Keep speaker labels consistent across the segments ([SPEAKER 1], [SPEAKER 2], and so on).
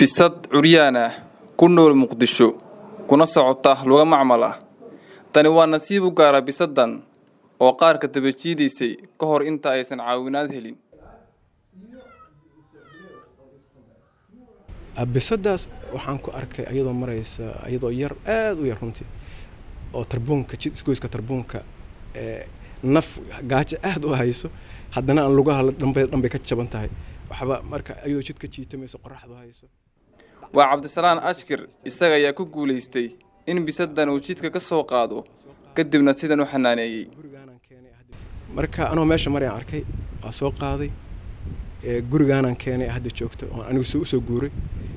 [SPEAKER 1] bisad curyaana ku nool Muqdisho kuna socota luga macmal ah tani waa nasiib u gaara bisadan oo qaar ka tabajiideysay ka hor inta aysan caawinaad helin
[SPEAKER 2] bisadaas waxaan ku arkay iyadoo maraysa iyadoo yar aad u yar runtii oo tarbuunka jidgoyska tarbuunka naf gaajo aad u hayso haddana aan lugaha dhanbe ka jaban tahay waxba marka iyadoo jidka jiitamayso qoraxdu hayso
[SPEAKER 1] waa Cabdisalaan Ashkir isaga ayaa ku guuleystay in bisadan uu jidka ka soo qaado kadibna sidan u xanaaneeyay
[SPEAKER 2] marka anoo meesha marayaan arkay waa soo qaaday gurigaanaan keenay hadda joogto oo anigu soo guuray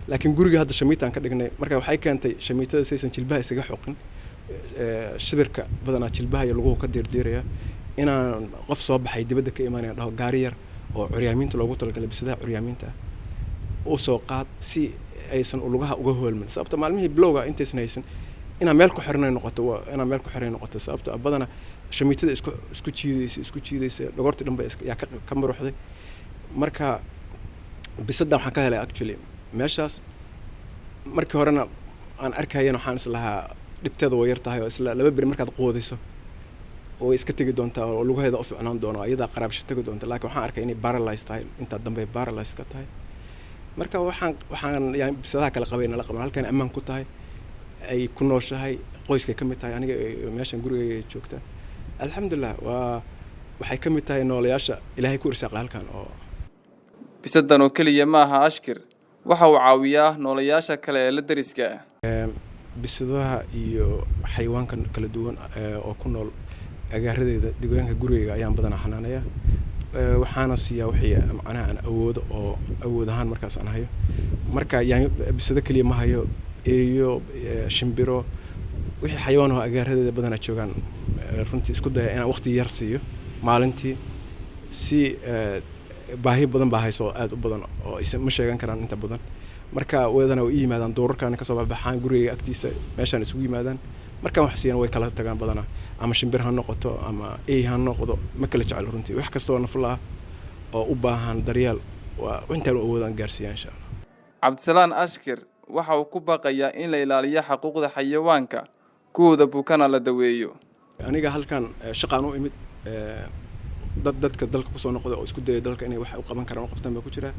[SPEAKER 2] laakiin guriga hadda shamiitaan ka dhignay marka waxay keentay shamiitada saysan jilbaha isaga xoqin shibirka badanaa jilbaha iyo luguhu ka diirdiiraya inaan qof soo baxay dibadda ka imaanaya dhaho gaari yar oo curyaaminta loogu talagalay bisadaha curyaaminta oo soo qaad si aysan lugaha uga hoolmin sababta maalmihii blowga intaysan haysan inaan meel ku xirnay noqoto sababta badana shamiitada isku jiidaysa dhogorti dhanba yaa ka maruxday marka bisadan waxaan ka helay actually meeshaas markii horena aan arkayeen waxaan islahaa dhibteeda way yar tahay oo isla laba bari markaad qoodayso oo iska tagi doontaa oo lugaheeda u fiicnaan doono iyada qaraabsho tagi doonta laakiin waxaan arkay inay paralyzed tahay inta dambe paralyzed ka tahay marka waxaan yani bisadaha kala qabayna la qaban halkan ammaan ku tahay ay ku nooshahay qoyskay ka mid tahay aniga meeshan gurigayga joogta alxamdulillah waxay ka mid tahay noolayaasha ilaahay ku irsaaqay halkan oo
[SPEAKER 1] bisadan oo kaliya ma aha Ashkir waxa uu caawiyaa noolayaasha kale ee la dariska
[SPEAKER 2] bisadaha iyo xayawaanka kala duwan oo ku nool agaaradeeda deegaanka gurigayga ayaan badanaa xanaanaya waxaana siiyaa wixii macnaha aan awood ahaan markaas aan hayo marka yani bisada kaliya ma hayo iyo shimbiro wixii xayawaan oo agaaradeeda badanaa joogaan runtii isku daya inaan waqti yar siiyo maalintii si baahi badan baa hayso aad u badan oo ma sheegan karaan inta badan marka weedana way yimaadaan doorarkan ka soo baxaan guriga agtiisa meeshan isugu yimaadaan marka wax siiyaan way kala tagaan badana ama shimbir ha noqoto ama ha noqdo ma kala jecel runtii wax kasta oo nafla oo u baahan daryeel waa intaan awoodaan gaarsiiyaan insha Allah
[SPEAKER 1] Cabdisalaan Ashkir waxa uu ku baqayaa in la ilaaliyo xuquuqda xayawaanka kuwada bukana la daweeyo
[SPEAKER 2] aniga halkan shaqaan u imid dadka dalka ku soo noqday oo isku dayay dalka inay wax u qaban karaan qabtaan ba ku jira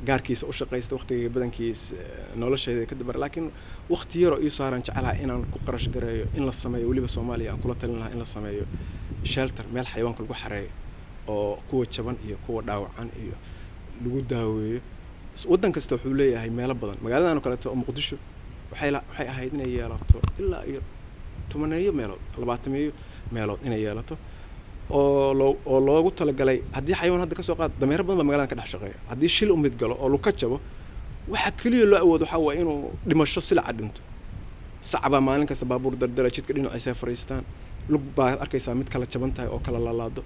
[SPEAKER 2] gaarkiisa u shaqeysta waqtiga badankiisa nolosheeda ka dib laakiin waqti yar oo ii saaran jecelahay inaan ku qarash gareeyo in la sameeyo waliba Soomaaliya aan kula talin lahaa in la sameeyo shelter meel xayawaanka lagu xareeyo oo kuwa jaban iyo kuwa dhaawacan iyo lagu daaweeyo wadan kasta wuxuu leeyahay meelo badan magaaladan kale oo Muqdisho waxay ahayd inay yeelato ilaa iyo 10 meelood 20 meelood inay yeelato oo loogu talagalay haddii xayawaan hadda ka soo qaad dameer badan magaalada ka dhex shaqeeya haddii shil mid galo oo luka jabo waxa kaliya loo awood waxa waa inuu dhimasho silaca dhinto sacaba maalin kasta baabuur dardara jidka dhinaciisa fariistaan lug baa arkaysaa mid kala jaban tahay oo kala laalaado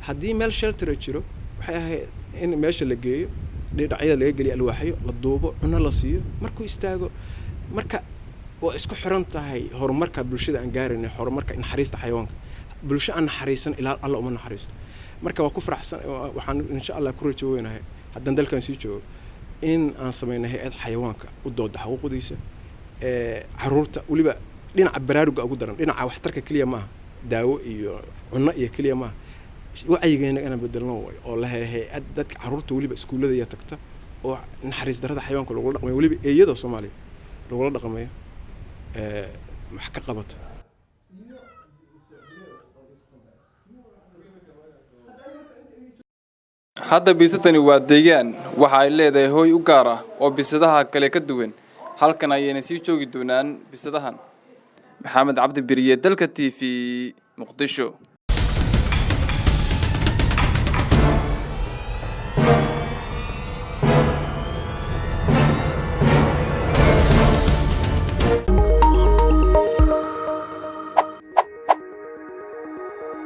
[SPEAKER 2] haddii meel shelter jiro waxay ahayd in meesha la geeyo dhinacyada laga geliyo alwaaxyo la duubo cunno la siiyo markuu istaago marka waa isku xiran tahay horumarka bulshada aan gaarinay horumarka naxariista xayawaanka bulsho aan naxariisan ilaa alla uma naxariisto marka waa ku faraxsan waxaan insha Allah ku rajoonahay haddaan dalkan sii joogo in aan sameeyno hay'ad xayawaanka u dooda xuquuqdiisa caruurta waliba dhinaca baraaruga ugu daran dhinaca waxtarka kaliya ma daawo iyo cunno iyo kaliya ma wacyigeena inaan bedelno oo la hay'ad dadka caruurta waliba iskuulada iyo tagta oo naxariis darada xayawaanka lagu dhaqmayo waliba eeyada Soomaaliya lagu dhaqmayo wax ka qabata
[SPEAKER 1] hadda bisadani waa deegaan waxa ay leedahay hooy u gaar ah oo bisadaha kale ka duwan halkan ayayna sii joogi doonaan bisadahan Maxamed Cabdi Biriye dalka TV Muqdisho